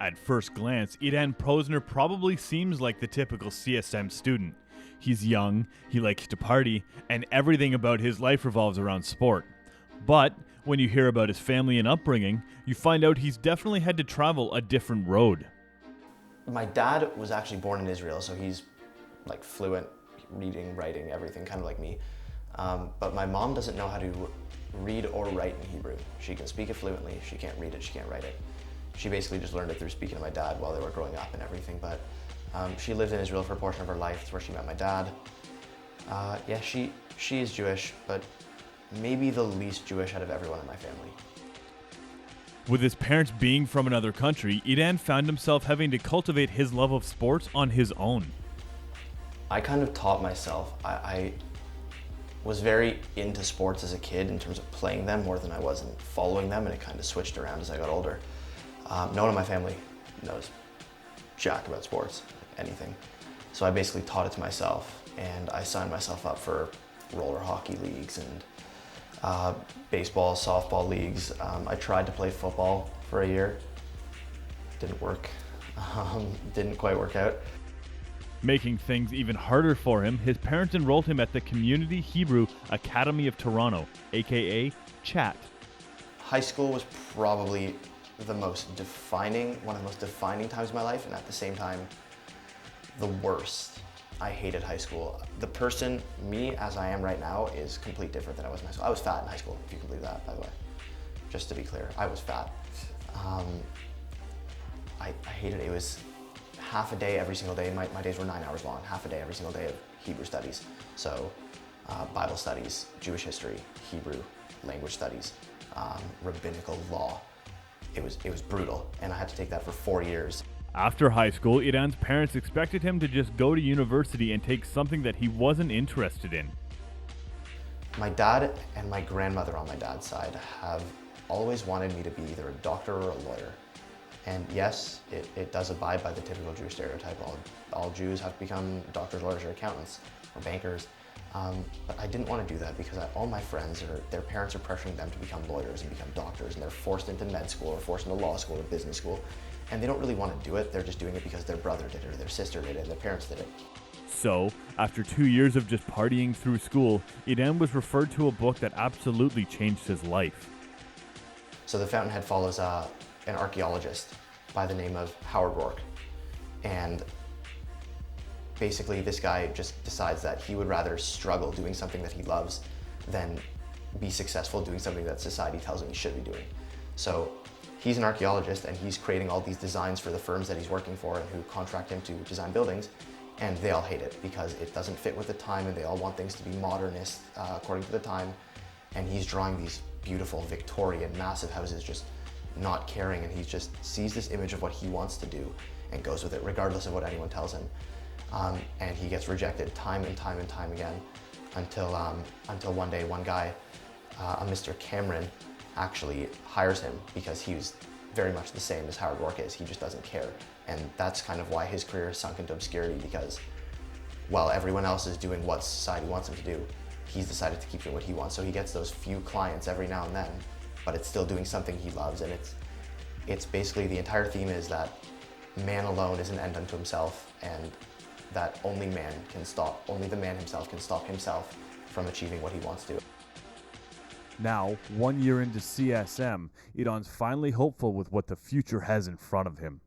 At first glance, Edan Posner probably seems like the typical CSM student. He's young, he likes to party, and everything about his life revolves around sport. But when you hear about his family and upbringing, you find out he's definitely had to travel a different road. My dad was actually born in Israel, so he's like fluent, reading, writing, everything, kind of like me. But my mom doesn't know how to read or write in Hebrew. She can speak it fluently, she can't read it, she can't write it. She basically just learned it through speaking to my dad while they were growing up and everything. But she lived in Israel for a portion of her life. It's where she met my dad. Yeah, she is Jewish, but maybe the least Jewish out of everyone in my family. With his parents being from another country, Edan found himself having to cultivate his love of sports on his own. I kind of taught myself. I was very into sports as a kid in terms of playing them more than I was in following them, and it kind of switched around as I got older. No one in my family knows jack about sports, anything. So I basically taught it to myself, and I signed myself up for roller hockey leagues and baseball, softball leagues. I tried to play football for a year. Didn't work. Didn't quite work out. Making things even harder for him, his parents enrolled him at the Community Hebrew Academy of Toronto, aka CHAT. High school was probably one of the most defining times of my life, and at the same time, the worst. I hated high school. The person, me as I am right now, is completely different than I was in high school. I was fat in high school, if you can believe that, by the way. Just to be clear, I was fat. I hated it. It was half a day every single day. My days were 9 hours long, half a day every single day of Hebrew studies. So Bible studies, Jewish history, Hebrew, language studies, rabbinical law. It was brutal, and I had to take that for 4 years. After high school, Edan's parents expected him to just go to university and take something that he wasn't interested in. My dad and my grandmother on my dad's side have always wanted me to be either a doctor or a lawyer. And yes, it does abide by the typical Jewish stereotype. All Jews have to become doctors, lawyers, or accountants, or bankers. But I didn't want to do that because all my friends, their parents are pressuring them to become lawyers and become doctors, and they're forced into med school or forced into law school or business school. And they don't really want to do it, they're just doing it because their brother did it, or their sister did it, and their parents did it. So, after 2 years of just partying through school, Edan was referred to a book that absolutely changed his life. So the Fountainhead follows an archaeologist by the name of Howard Rourke. And basically this guy just decides that he would rather struggle doing something that he loves than be successful doing something that society tells him he should be doing. So he's an archaeologist, and he's creating all these designs for the firms that he's working for and who contract him to design buildings, and they all hate it because it doesn't fit with the time, and they all want things to be modernist according to the time. And he's drawing these beautiful Victorian massive houses, just not caring, and he just sees this image of what he wants to do and goes with it regardless of what anyone tells him. And he gets rejected time and time and time again until one day one guy, a Mr. Cameron, actually hires him because he was very much the same as Howard Rourke is. He just doesn't care. And that's kind of why his career has sunk into obscurity, because while everyone else is doing what society wants him to do, he's decided to keep doing what he wants. So he gets those few clients every now and then, but it's still doing something he loves. And it's basically, the entire theme is that man alone is an end unto himself, and that only the man himself can stop himself from achieving what he wants to. Now, 1 year into CSM, Edan's finally hopeful with what the future has in front of him.